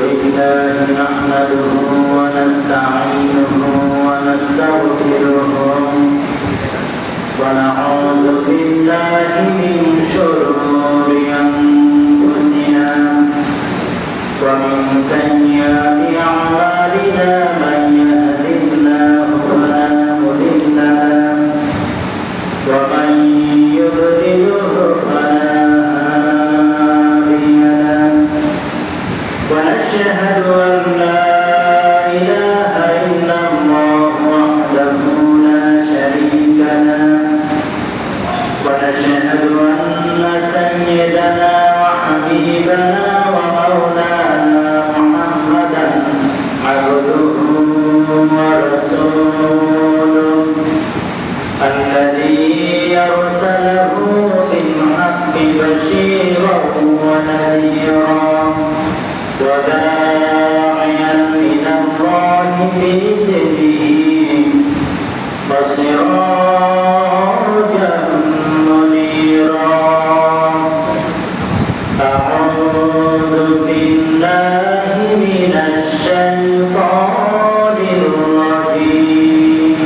لله نحمده ونستعينه ونستغفره ونعوذ بالله من شرور أنفسنا ومن سيئات أعمالنا من يهد الله فلا مضل له ومن يضلله فلا هادي له ونشهد أن لا إله إلا الله وحده لا شريك له ونشهد أن سيدنا وحبيبنا ومولانا محمدا عبده ورسوله الذي أرسله بالحق بشيرا ونذيرا وداعيا إلى الله بإذنه وسراجا منيرا أعوذ بالله من الشيطان الرجيم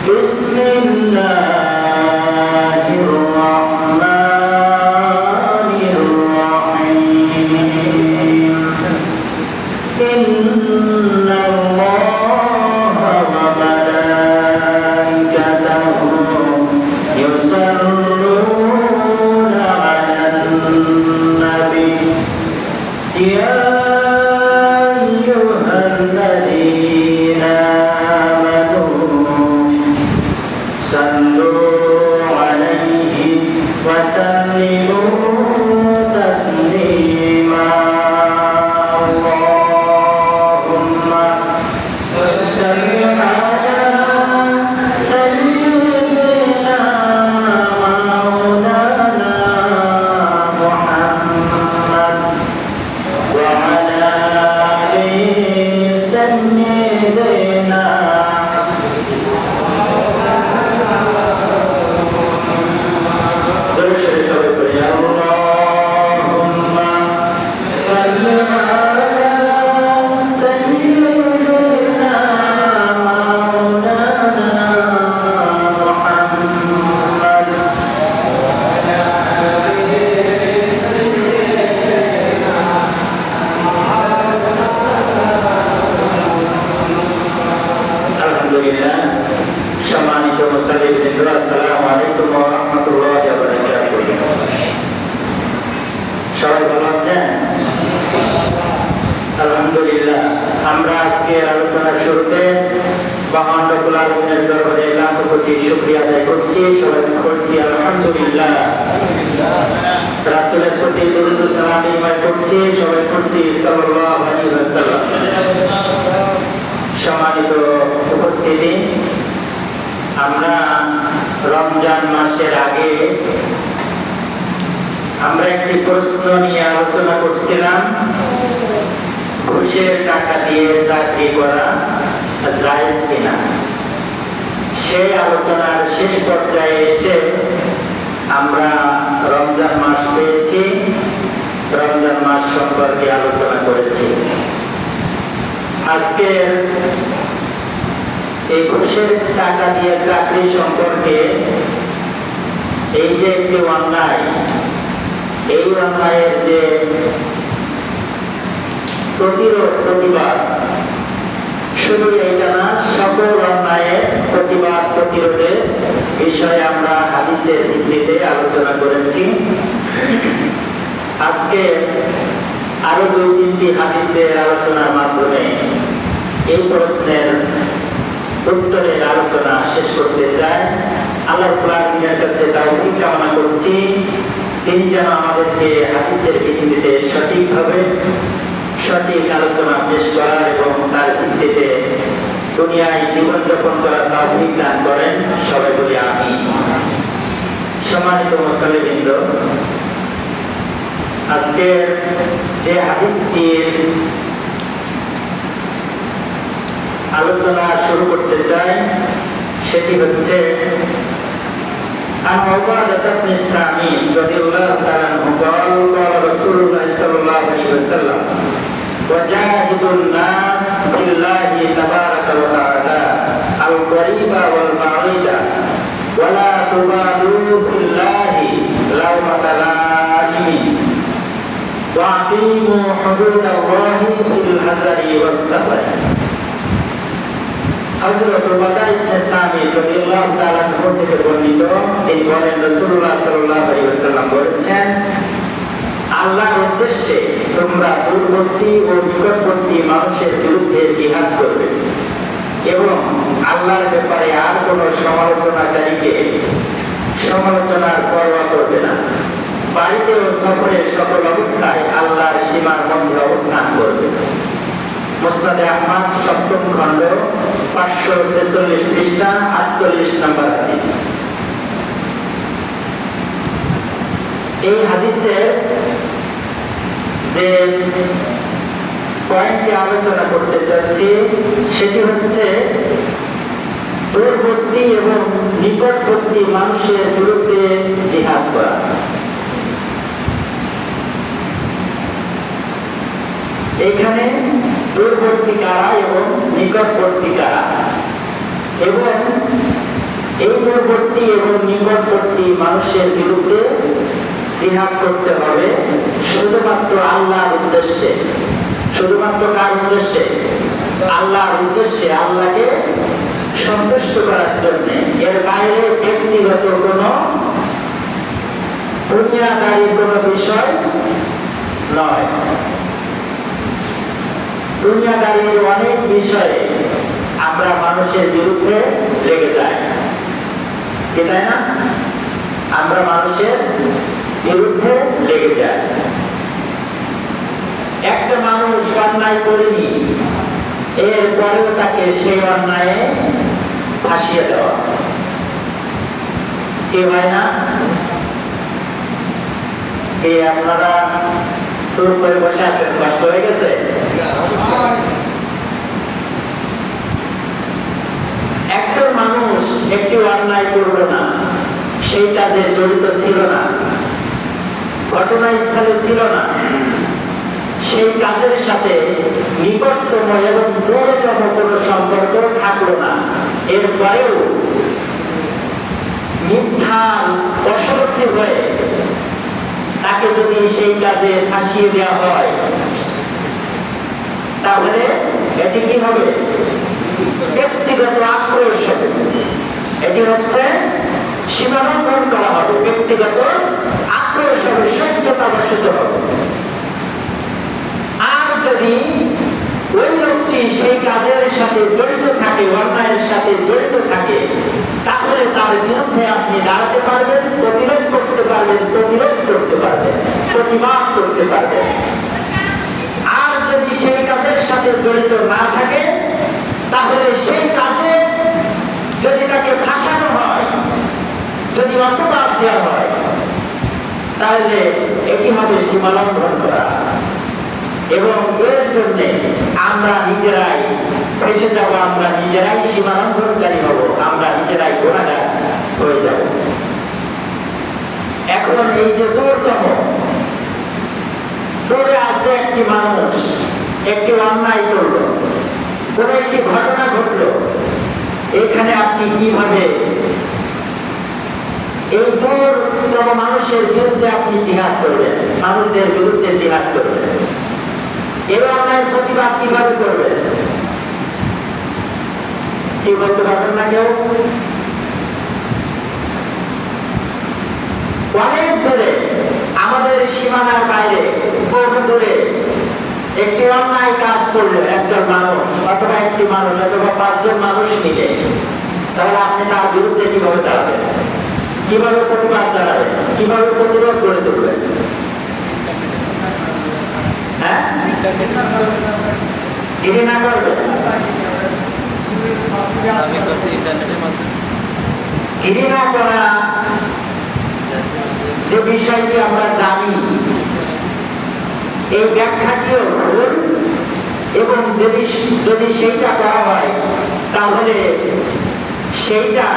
بسم الله الرحمن الرحيم إن الله وملائكته يصلون على النبي يا أيها الذين آمنوا صلوا عليه وسلموا تسليما اللهم صل على سيدنا مولانا محمد وعلى آل سيدنا اللهم صل على سيدنا مولانا محمد وعلى آل سيدنا আলহামদুলিল্লাহ সম্মানিত মুসল্লিবৃন্দ আসসালামু আলাইকুম ওয়া রাহমাতুল্লাহি ওয়া বারাকাতুহু সবাই ভালো আছেন আলহামদুলিল্লাহ আমরা আজকে আলোচনার শুরুতে মহান রব্বুল আলামিনের দরবারে লাখ কোটি শুকরিয়া আদায় করছি সবাই করছি আলহামদুলিল্লাহ রাসূলের প্রতি দরুদ ও সালাম নির্মাণ করছি সবাই করছি সাল্লাল্লাহু আলাইহি ওয়াসাল্লাম সম্মানিত উপস্থিতি আমরা রমজান মাসের আগে আমরা একটি প্রশ্ন নিয়ে আলোচনা করছিলাম ঘুষের টাকা দিয়ে চাকরি করা জায়েজ কিনা সেই আলোচনার শেষ পর্যায়ে এসে আমরা রমজান মাস পেয়েছি রমজান মাস সম্পর্কে আলোচনা করেছি আজকে এই ঘুষের টাকা দিয়ে চাকরি সম্পর্কে এই যে একটি অন্যায় এই অন্যায়ের যে প্রতিবাদ শুধু এইটা না সকল অন্যায়ের প্রতিবাদ প্রতিরোধের বিষয়ে আমরা হাদিসের ভিত্তিতে আলোচনা করেছি আজকে আরো 2-3টি হাদিসের আলোচনার মাধ্যমে এই প্রশ্নের উত্তরের আলোচনা শেষ করতে চাই আল্লাহ তাআলার কাছে তাওফীক কামনা করছি তিনি যেন আমাদেরকে হাদিসের ভিত্তিতে সঠিকভাবে সঠিক আলোচনা পেশ করার এবং তার ভিত্তিতে দুনিয়ায় জীবনযাপন করার তাওফীক দান করেন সবাই বলি আমিন সম্মানিত মুসল্লিবৃন্দ আজকে যে হাদিসটির আলোচনা শুরু করতে চাই সেটি হচ্ছে عن عبادة بن الصامت رضي الله تعالى عنه قال قال رسول الله صلى الله عليه وسلم وجاهدوا الناس بالله تبارك وتعالى القريب والبعيد ولا تبالوا بالله لومة لائم وأقيموا حدود الله في الحذر والسفر। হযরত উবাদা ইবনে সামিত রাদিয়াল্লাহু তাআলা থেকে বর্ণিত, তিনি বলেন রাসূলুল্লাহ সাল্লাল্লাহু আলাইহি ওয়াসাল্লাম বলেছেন, আল্লাহর উদ্দেশ্যে তোমরা দূরবর্তী ও নিকটবর্তী মানুষের বিরুদ্ধে জিহাদ করবে এবং আল্লাহর ব্যাপারে আর কোনো সমালোচনাকারীকে সমালোচনার পরোয়া করবে না। বাড়িতে ও সফরে সকল অবস্থায় আল্লাহর সীমার মধ্যে অবস্থান করবে। মুসনাদে আহমদ 7ম খণ্ড 546 পৃষ্ঠা 48 নম্বর হাদিস। এই হাদিসের যে পয়েন্টে আলোচনা করতে চাচ্ছি সেটি হচ্ছে দূরবর্তী এবং নিকটবর্তী মানুষের বিরুদ্ধে জিহাদ করা। এখানে দূরবর্তী কারা এবং নিকটবর্তী কারা, এবং এই দূরবর্তী এবং নিকটবর্তী মানুষের বিরুদ্ধে জিহাদ করতে হবে শুধুমাত্র আল্লাহর উদ্দেশ্যে। শুধুমাত্র কার উদ্দেশ্যে? আল্লাহর উদ্দেশ্যে, আল্লাহকে সন্তুষ্ট করার জন্য। এর বাইরে ব্যক্তিগত কোনো দুনিয়াদারি কোনো বিষয় নয়। দুনিয়াদারির অনেক বিষয়ে আমরা মানুষের বিরুদ্ধে লেগে যাই, তাই না? আমরা মানুষের বিরুদ্ধে লেগে যায়। একটা মানুষ অন্যায় করেনি, এরপরেও তাকে সেই অন্যায়ে ফাঁসিয়ে দেওয়া, কে ভাই না? কে আপনারা চুপ করে বসে আছেন? কষ্ট হয়ে গেছে? একজন মানুষ একটি অন্যায় করল না, সেই কাজে জড়িত ছিল না, ঘটনাস্থলে ছিল না, সেই কাজের সাথে নিকটতম এবং দূরতম কোনো সম্পর্ক থাকলো না, এরপরেও মিথ্যা অসত্যি হয়ে তাকে যদি সেই কাজে ফাঁসিয়ে দেওয়া হয়, তাহলে এটি কি হবে? ব্যক্তিগত আক্রোশ হবে। এটি হচ্ছে সীমালঙ্ঘন করা হবে, ব্যক্তিগত আক্রোশ হবে, সত্যতা বশত হবে। আর যদি ওই লোকটি সেই কাজের সাথে জড়িত থাকে, অন্যায়ের সাথে জড়িত থাকে, তাহলে তার বিরুদ্ধে আপনি দাঁড়াতে পারবেন, প্রতিরোধ করতে পারবেন, প্রতিবাদ করতে পারবেন। আর যদি সেই কাজের সাথে জড়িত না থাকে, তাহলে সেই কাজে যদি তাকে ফাঁসানো হয়, যদি অপবাদ দেওয়া হয়, তাহলে এটি হবে সীমালঙ্ঘন করা, এবং এর জন্য আমরা নিজেরাই ফেঁসে যাব, আমরা নিজেরাই সীমালঙ্ঘনকারী হব, আমরা নিজেরাই গুনাহগার হয়ে যাব। এখন এই যে দূরে আছে একটি মানুষ, একটি অন্যায় করলো, কোন একটি ঘটনা ঘটলো, এখানে আপনি কিভাবে এই দূরতম মানুষের বিরুদ্ধে আপনি জিহাদ করবেন, মানুষদের বিরুদ্ধে জিহাদ করবেন, এই অন্যায়ের প্রতিবাদ কিভাবে করবেন? কি বলতে পারবেন না কেউ? অনেক দূরে, আমাদের সীমানার বাইরে বহু দূরে একটি অন্যায় কাজ করলো একজন মানুষ অথবা একটি মানুষ অথবা 5 জন মানুষ মিলে, তাহলে আপনি তার বিরুদ্ধে কিভাবে দাঁড়াবেন? কিভাবে প্রতিবাদ জানাবেন? কিভাবে প্রতিরোধ করে তুলবেন? হ্যাঁ, ঘৃণা করবেন। ঘৃণা করা যে বিষয়টি আমরা জানি, এই ব্যাখ্যাটিও ভুল, এবং যদি সেইটা করা হয় তাহলে সেইটা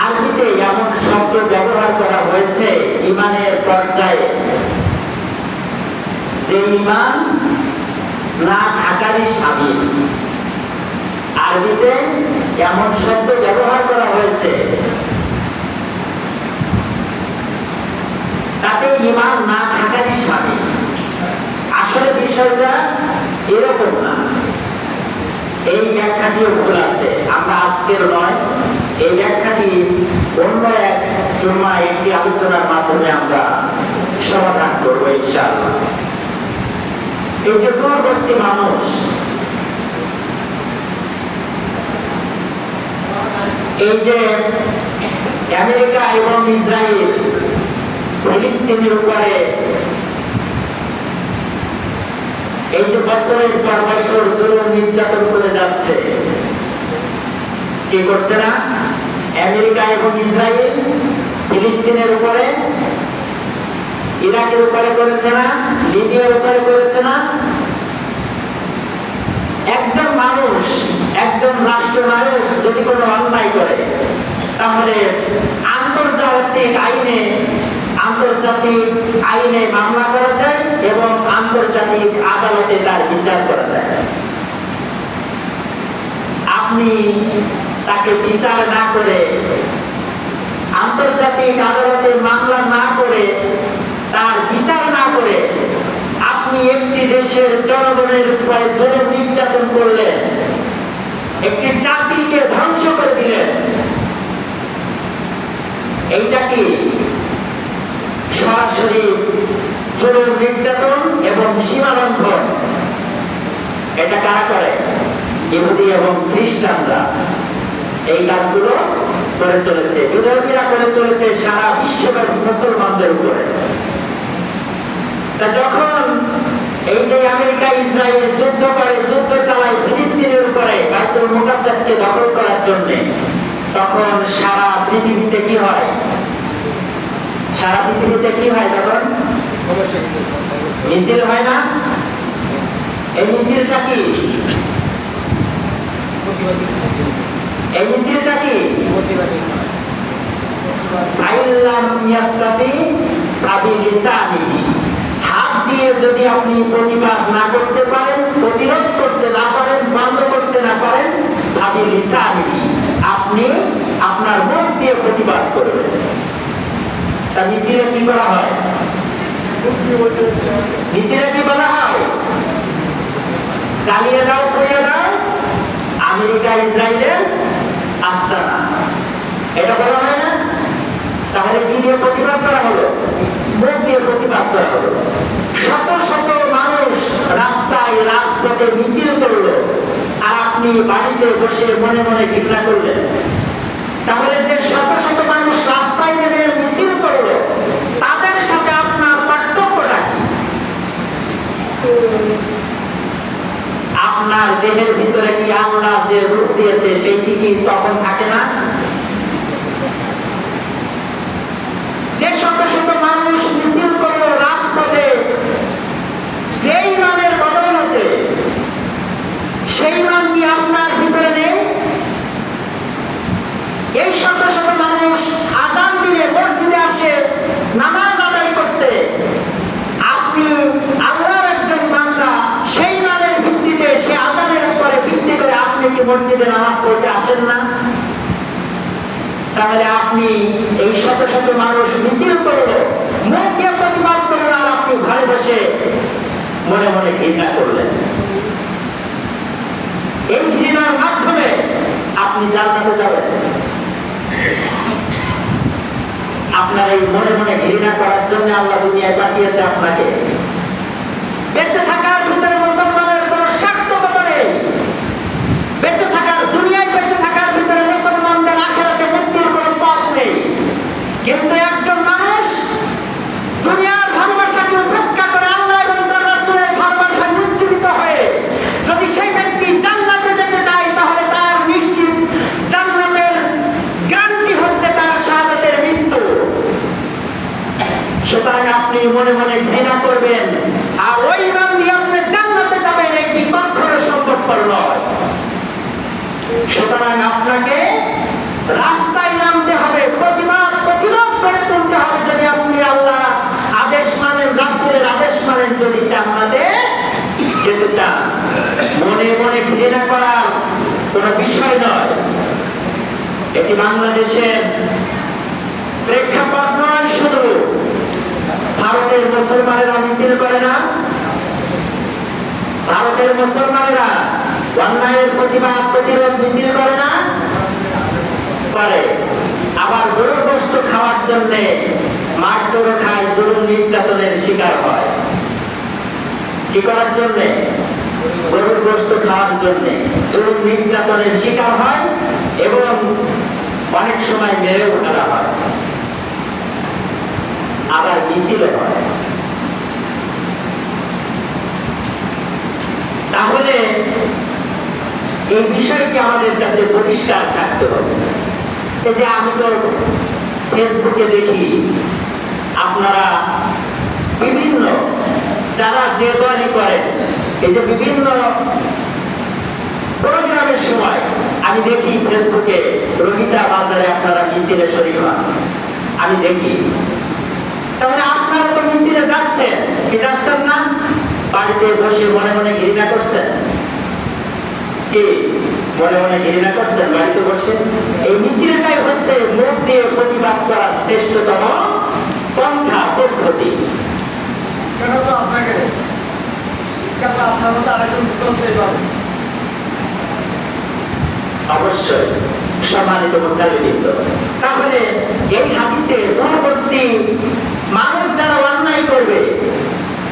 আরবিতে যে ঈমান না থাকারই শামিল। আরবিতে এমন শব্দ ব্যবহার করা হয়েছে তাতে ঈমান না থাকারই শামিল। আসলে বিষয়টা এরকম না, এই ব্যাখ্যাটিও ভুল আছে। আমরা আজকের নয়, এই ব্যাখ্যাটি অন্য এক জুমা একটি আলোচনার মাধ্যমে আমরা সমাধান করবো ইনশাআল্লাহ। এই যে দূরবর্তী মানুষ, এই যে আমেরিকা এবং ইসরায়েল ফিলিস্তিনের উপরে এই যে বছরের পর বছর জুলুম নির্যাতন করে যাচ্ছে, কি করছে না? আমেরিকা এবং ইসরায়েল ফিলিস্তিনের উপরে, ইরাকের উপরে করেছে না? লিবিয়ার উপরে করেছে না? একজন মানুষ, একজন রাষ্ট্রনায়ক যদি কোনো অন্যায় করে তাহলে আন্তর্জাতিক আইনে মামলা করা যায় এবং আন্তর্জাতিক আদালতে তার বিচার করা যায়। আপনি তাকে বিচার না করে, আন্তর্জাতিক আদালতে মামলা না করে, তার বিচার না করে আপনি একটি দেশের জনগণের উপরে জুলুম নির্যাতন করলেন, একটি জাতিকে ধ্বংস করে দিলেন। এইটা কি সরাসরি জুলুম নির্যাতন এবং সীমা লঙ্ঘন? এটা কারা করে? ইহুদি এবং খ্রিস্টানরা এই কাজগুলো করে চলেছে, বিধর্মীরা করে চলেছে সারা বিশ্বব্যাপী মুসলমানদের উপরে। যখন এই যে আমেরিকা ইসরায়েল যুদ্ধ করে, যুদ্ধ চালায় ফিলিস্তিনের উপরে বাইতুল মুকাদ্দাসকে দখল করার জন্য, তখন সারা পৃথিবীতে কি হয়? সারা পৃথিবীতে কি হয়? তখন মিছিল হয় না? এই মিছিলটা কি? এই মিছিলটা কি? আইল্লাম ইয়াসতাতি বিলিসানিহি। হাত দিয়ে যদি আপনি প্রতিবাদ না করতে পারেন, প্রতিরোধ করতে না পারেন, বন্ধ করতে না পারেন, বিলিসানিহি, আপনি আপনার মুখ দিয়ে প্রতিবাদ করবেন। তা মিছিলে কি করা হয়? মিছিলে কি বলা হয়? জ্বালিয়ে দাও, পুড়িয়ে দাও আমেরিকা ইসরায়েলের আস্তানা, এটা বলা হয় না? তাহলে কি দিয়ে প্রতিবাদ করা হলো? মুখ দিয়ে প্রতিবাদ করা হলো। শত শত মানুষ রাস্তায় রাজপথে মিছিল করলো, আর আপনি বাড়িতে বসে মনে মনে ঘৃণা করলেন। তাহলে যে শত শত মানুষ রাস্তায় নেমে মিছিল করলো, তাদের সাথে আপনার পার্থক্যটা কি? আপনার দেহের ভিতরে কি আল্লাহ যে রূপ দিয়েছে সেইটি কি তখন থাকে না? যে শত শত মানুষ মিছিল করলো রাজপথে, যেই ইমানের বদৌলতে, সেই ইমান কি আপনার ভিতরে নেই? এই শত শত মানুষ আযান দিলে মসজিদে আসে নামাজ আদায় করতে, আপনি আল্লাহর একজন বান্দা, সেই ইমানের ভিত্তিতে, সে আযানের উপরে ভিত্তি করে আপনি কি মসজিদে নামাজ পড়তে আসেন না? তাহলে আপনি এই শত শত মানুষ মিছিল করলো, মুখ দিয়ে প্রতিবাদ করলো, আর আপনি ঘরে বসে মনে মনে ঘৃণা করলেন। এই ঘৃণার মাধ্যমে আপনি জান্নাতে যাবেন। আপনার এই মনে মনে ঘৃণা করার জন্য আল্লাহ দুনিয়ায় পাঠিয়েছে আপনাকে। বেঁচে থাকার ভিতরে মুসলমানের কোনো স্বার্থকতা নেই। বেঁচে থাকার, দুনিয়ায় বেঁচে থাকার ভিতরে মুসলমানদের আখিরাতে মুক্তির কোনো পথ নেই। কিন্তু একজন মানুষ দুনিয়ার ভালোবাসাকে উপেক্ষা করে আল্লাহ এবং তার রাসূলের ভালোবাসায় উজ্জীবিত হয়ে যদি সেই ব্যক্তি জান্নাতে যেতে চায়, তাহলে তার নিশ্চিত জান্নাতের গ্যারান্টি হচ্ছে তার শাহাদাতের মৃত্যু। সুতরাং আপনি মনে মনে ঘৃণা করবেন, আর ওই ইমান দিয়ে আপনি জান্নাতে যাবেন, একটি কখনো সম্ভবপর নয়। সুতরাং আপনাকে রাস্তায় নামতে হবে, প্রতিরোধ করে তুলতে হবে। যদি আপনি আল্লাহ আদেশ মানেন, রাসূলের আদেশ মানেন, যদি জান্নাতে মনে মনে ঘৃণা করার কোন বিষয় নয়। এটি বাংলাদেশের প্রেক্ষাপট নয়। শুধু ভারতের মুসলমানেরা মিছিল করে না, ভারতের মুসলমানেরা অন্যায়ের প্রতিবাদ প্রতিরোধ মিছিল করে না, করে। আবার গরুর গোশত খাওয়ার জন্য মারধর খায়, জুলুম নির্যাতনের শিকার হয়। কি করার জন্য? গরুর গোশত খাওয়ার জন্য জুলুম নির্যাতনের শিকার হয় এবং অনেক সময় মেরেও ফেলা হয়, আবার মিছিল হয়। তাহলে এই বিষয়টি আমাদের কাছে পরিষ্কার থাকতে হবে। এই যে আমি তো ফেসবুকে দেখি আপনারা বিভিন্ন যারা যে দলই করেন, এই যে বিভিন্ন প্রোগ্রামের সময় আমি দেখি ফেসবুকে রোহিতা বাজারে আপনারা মিছিলে শরীক হন, আমি দেখি। তাহলে আপনারা তো মিছিলে যাচ্ছেন, কি যাচ্ছেন না? বাড়িতে বসে মনে মনে ঘৃণা করছেন, কি মনে মনে ঘৃণা করছেন বাড়িতে বসে? এই মিছিলটাই হচ্ছে মুখ দিয়ে প্রতিবাদ করার শ্রেষ্ঠতম পন্থা পদ্ধতি। কেন তো আপনাকে শিক্ষা আপনার মতো আরেকজন চলতেই পারে। অবশ্যই সম্মানিত মুসলিম। তাহলে এই হাদিসে দূরবর্তী মানুষ যারা অন্যায় করবে,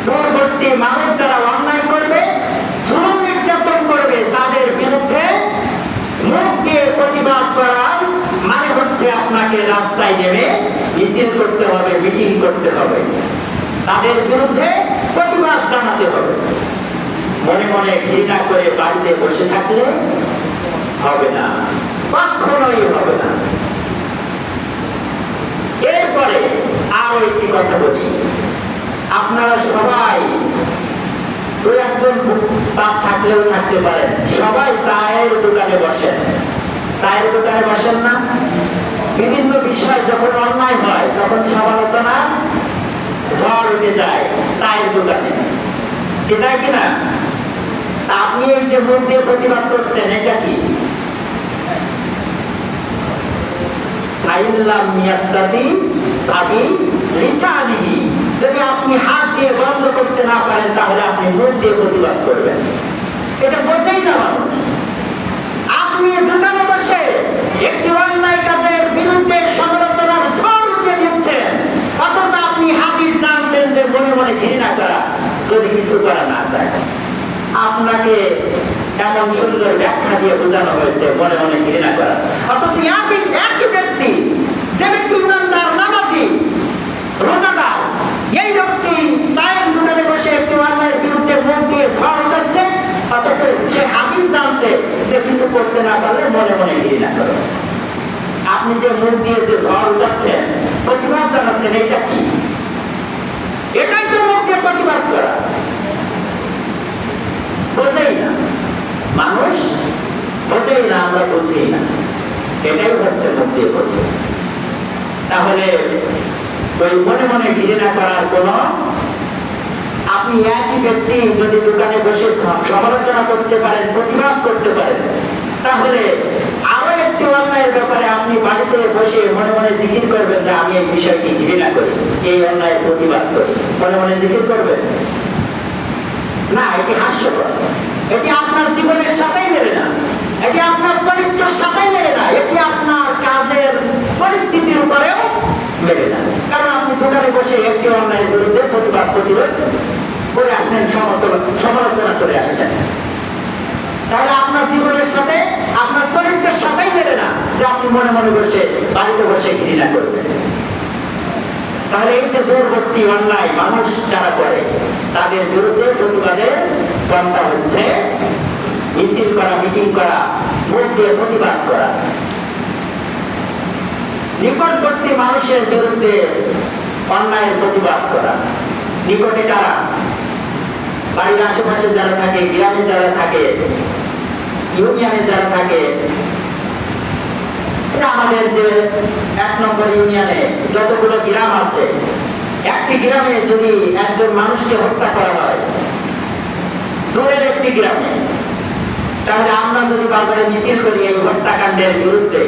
দূরবর্তী মানুষ যারা অন্যায় করবে, জুলুম নির্যাতন করবে, তাদের বিরুদ্ধে মুখ দিয়ে প্রতিবাদ করার মানে হচ্ছে আপনাকে রাস্তায় নেমে মিছিল করতে হবে, মিটিং করতে হবে, তাদের বিরুদ্ধে প্রতিবাদ জানাতে হবে। মনে মনে ঘৃণা করে বাড়িতে বসে থাকলে হবে না, কখনোই হবে না। এরপরে আরো একটি কথা বলি, আপনারা সবাই দু একজন বাপ থাকলেও থাকতে পারেন, সবাই চায়ের দোকানে বসেন। চায়ের দোকানে বসেন না? বিভিন্ন বিষয় যখন অন্যায় হয় তখন সমালোচনা ঝড় উঠে যায় চায়ের দোকানে, কি যায় কিনা? আপনি এই যে মুখ দিয়ে প্রতিবাদ করছেন, এটা কি? যদি আপনি হাত দিয়ে বন্ধ করতে না পারেন তাহলে আপনি মুখ দিয়ে প্রতিবাদ করবেন, এটা বোঝেই না মানুষ। আপনি দোকানে বসে একটি অন্যায় কাজের বিরুদ্ধে সমালোচনার ঝড় উঠিয়ে দিচ্ছেন, অথচ আপনি হাদিস জানছেন যে মনে মনে ঘৃণা করা যদি কিছু করা না যায়। আপনাকে এমন সুন্দর ব্যাখ্যা দিয়ে বোঝানো হয়েছে মনে মনে ঘৃণা করা, অথচ একই ব্যক্তি, যে ব্যক্তি ইমানদার, নামাজি, রোজাদার, এই ব্যক্তি চায়ের দোকানে বসে একটি অন্যায়ের বিরুদ্ধে মুখ দিয়ে ঝড় উঠাচ্ছে, অথচ সে হাদিস জানছে যে কিছু করতে না পারলে মনে মনে ঘৃণা করে। আপনি যে মুখ দিয়ে যে ঝড় উঠাচ্ছেন, প্রতিবাদ জানাচ্ছেন, এটা কি? এটাই তো মুখ দিয়ে প্রতিবাদ করা। বোঝেই না মানুষ, বোঝেই না, আমরা বুঝি না, এটাই হচ্ছে মুখ দিয়ে প্রতিবাদ। তাহলে ওই মনে মনে ঘৃণা করার কোন, আপনি একই ব্যক্তি যদি দোকানে বসে সমালোচনা করতে পারেন, প্রতিবাদ করতে পারেন, তাহলে আরো একটি অন্যায়ের ব্যাপারে আপনি বাড়িতে বসে মনে মনে জিকির করবেন যে আমি এই বিষয়টি ঘৃণা করি, এই অন্যায়ের প্রতিবাদ করি, মনে মনে জিকির করবেন না? এটি হাস্যকর, এটি আপনার জীবনের সাথেই মেলে না, এটি আপনার চরিত্রের সাথেই মেলে না, এটি আপনার কাজের পরিস্থিতির উপরেও মেলে না। কারণ আপনি দোকানে বসে একটি অন্যায়ের বিরুদ্ধে প্রতিবাদ প্রতিরোধ করে আসলেন, সমালোচনা করে আসলেন, তাহলে আপনার জীবনের সাথে, আপনার চরিত্রের সাথেই মেলে না যে আপনি মনে মনে বসে বাড়িতে বসে ঘৃণা করবেন। তাহলে এই যে দূরবর্তী অন্যায় মানুষ যারা করে, তাদের বিরুদ্ধে প্রতিবাদের পন্থা হচ্ছে মিছিল করা, মিটিং করা, মুখ দিয়ে প্রতিবাদ করা। নিকটবর্তী মানুষের বিরুদ্ধে অন্যায়ের প্রতিবাদ করা। নিকটে কারা? বাড়ির আশেপাশে যারা থাকে, গ্রামে যারা থাকে, ইউনিয়নে যারা থাকে। আমাদের যে 1 নম্বর ইউনিয়নে যতগুলো গ্রাম আছে, একটি গ্রামে যদি একজন মানুষকে হত্যা করা হয়, দূরের একটি গ্রামে তাহলে আমরা যদি বাজারে মিছিল করি এই হত্যাকাণ্ডের বিরুদ্ধে,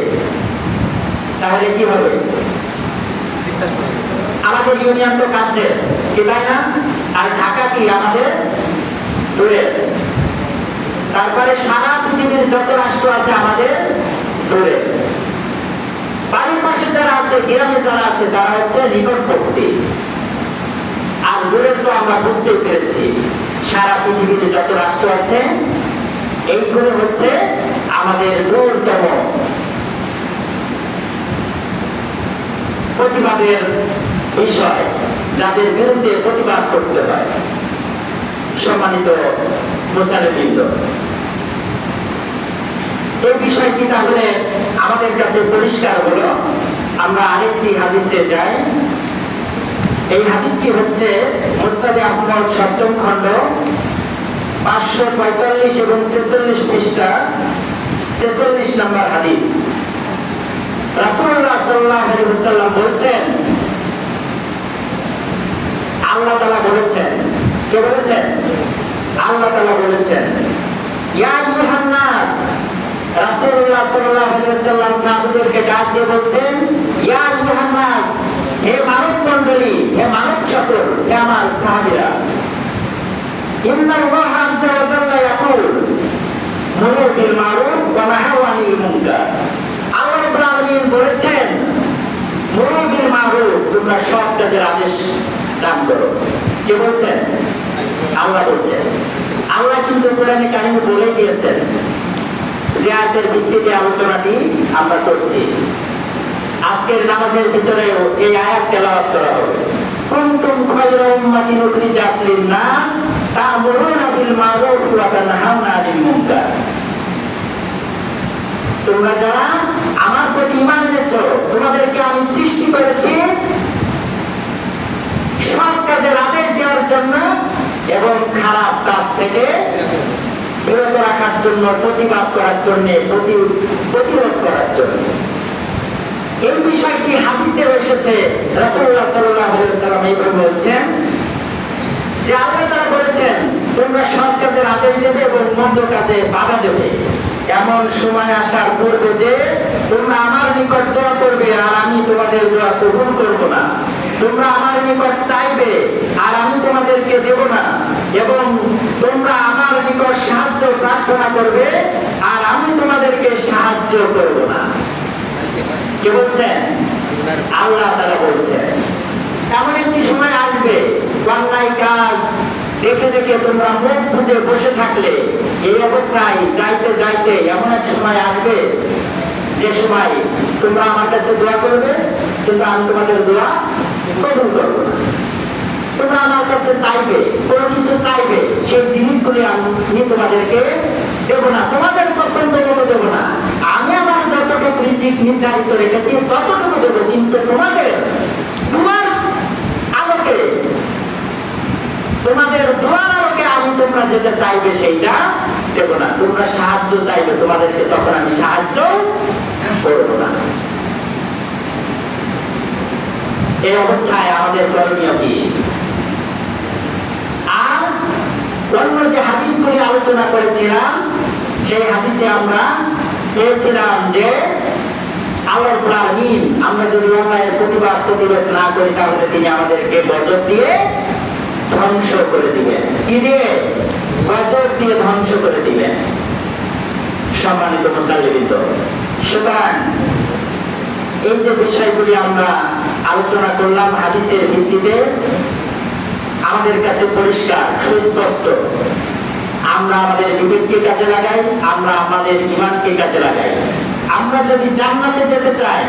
তাহলে কি হবে? আমাদের ইউনিয়ন তো কাছে, কি তাই না? আর ঢাকা কি আমাদের দূরে। তারপরে সারা পৃথিবীর যত রাষ্ট্র আছে আমাদের দূরে। বাড়ির পাশে যারা আছে, গ্রামে যারা আছে, তারা হচ্ছে নিকটবর্তী। আর দূরের তো আমরা বুঝতে পেরেছি, সারা পৃথিবীতে যত রাষ্ট্র আছে এইগুলো হচ্ছে আমাদের দূরতম প্রতিবাদের বিষয়, যাদের বিরুদ্ধে প্রতিবাদ করতে হয়। সম্মানিত মুসলিমবৃন্দ, এই বিষয়টি তাহলে আমাদের কাছে পরিষ্কার হলো। আমরা আরেকটি হাদিসে যাই। এই হাদিসটি হচ্ছে মুসনাদে আহমদ 7ম খণ্ড 545 এবং 46 পৃষ্ঠা 46 নম্বর হাদিস। রাসূলুল্লাহ সাল্লাল্লাহু আলাইহি ওয়াসাল্লাম বলেছেন, আল্লাহ তাআলা বলেছেন, কে বলেছেন? আল্লাহ তাআলা বলেছেন, ইয়া আইয়ুহান নাস। রাসূলুল্লাহ সাল্লাল্লাহু আলাইহি ওয়াসাল্লাম সাহাবীদেরকে ডাক দিয়ে বলছেন, ইয়া আইয়ুহান নাস, হে মানব মণ্ডলী, হে মানব সকল, হে আমার সাহাবীরা, ইন্নাল্লাহ আযজা ওয়া জাল্লা ইয়াকুল মুরু বিল মারুফ ওয়া নাহাউ আনিল মুনকার। আল্লাহ রাব্বুল আলামিন বলেছেন, মুরু বিল মারুফ, তোমরা সৎ কাজের আদেশ দান করো। কে বলছেন? আল্লাহ বলছেন। আল্লাহ কিন্তু কোরআনে কারিমে বলে দিয়েছেন, যে আয়াতের ভিত্তিতে আলোচনাটি আমরা করছি। আজকের নামাজের ভিতরে এই আয়াত তেলাওয়াত করা হবে। কুনতুম খায়রা উম্মাতিন উখরিজাত লিন-নাস তা'মুরুনা বিল মারুফ ওয়া তানহাউনা আনিল মুনকার। তোমরা যারা আমার প্রতি ঈমান এনেছো, তোমাদেরকে আমি সৃষ্টি করেছি সৎ কাজের আদেশ দেওয়ার জন্য এবং খারাপ কাজ থেকে বিরত রাখার জন্য, প্রতিবাদ করার জন্য, প্রতিরোধ করার জন্য। এই বিষয়টি হাদিসে এসেছে। রাসূলুল্লাহ সাল্লাল্লাহু আলাইহি ওয়াসাল্লাম এইভাবে বলছেন যে আল্লাহ তাআলা বলেছেন, তোমরা সৎ কাজের আদেশ দেবে এবং মন্দ কাজে বাধা দেবে। এমন সময় আসার পূর্বে যে তোমরা আমার নিকট দোয়া করবে আর আমি তোমাদের দোয়া কবুল করব না। তোমরা আমার নিকট চাইবে আর আমি তোমাদেরকে দেব না, এবং তোমরা আমার নিকট সাহায্য প্রার্থনা করবে আর আমি তোমাদেরকে সাহায্য করব না। কে বলছেন? আল্লাহ তাআলা বলছেন। এমন একটি সময় আসবে, অন্যায় কাজ দেখে দেখে তোমরা মুখ বুজে বসে থাকলে, এই অবস্থায় যাইতে যাইতে এমন এক সময় আসবে যে সময় তোমরা আমার কাছে দোয়া করবে, কিন্তু আমি তোমাদের দোয়া কবুল করব না। তোমরা আমার কাছে চাইবে, কোনো কিছু চাইবে, সেই জিনিসগুলি আমি তোমাদেরকে দেব না, তোমাদের পছন্দ মতো দেব না। আমি আমার যতটুকু রিজিক নির্ধারিত রেখেছি ততটুকু দেব, কিন্তু তোমাদের তোমার আলোকে, তোমাদের দোয়ার আলোকে আমি তোমরা যেটা চাইবে সেইটা দেব না। তোমরা সাহায্য চাইবে, তোমাদেরকে তখন আমি সাহায্য করব না। এই অবস্থায় আমাদের করণীয় কি? আর অন্য যে হাদিসগুলি আলোচনা করেছিলাম, সেই হাদিসে আমরা পেয়েছিলাম যে আল্লাহ রাব্বুল আলামিন, আমরা যদি অন্যায়ের প্রতিবাদ প্রতিরোধ না করি তাহলে তিনি আমাদেরকে গজব দিয়ে ধ্বংস করে দিবেন। কি দিয়ে? গজব দিয়ে ধ্বংস করে দিবেন। সম্মানিত মুসলিমবৃন্দ, সুতরাং এই যে বিষয়গুলি আমরা আলোচনা করলাম হাদিসের ভিত্তিতে, আমাদের কাছে পরিষ্কার সুস্পষ্ট। আমরা আমাদের বিবেককে কাজে লাগাই, আমরা আমাদের ঈমানকে কাজে লাগাই। আমরা যদি জান্নাতে যেতে চাই,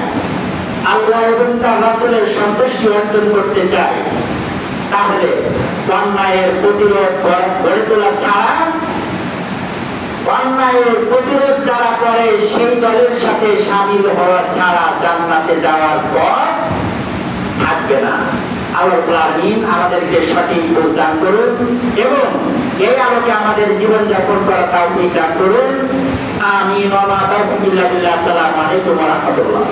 আল্লাহ এবং তার রাসূলের সন্তুষ্টি অর্জন করতে চাই, তাহলে অন্যায়ের প্রতিরোধ গড়ে তোলা ছাড়া, অন্যায়ের প্রতিরোধ যারা করে সেই দলের সাথে শামিল হওয়া ছাড়া জান্নাতে যাওয়ার পথ থাকবে না। আল্লাহ রাব্বুল আলামিন আমাদেরকে সঠিক বুঝ দান করুন এবং এই আলোকে আমাদের জীবন যাপন করা তৌফিক দান করুন। আমিন ওয়া মা তাওফিক ইল্লা বিল্লাহ। আসসালামু আলাইকুম ওয়া রাহমাতুল্লাহ।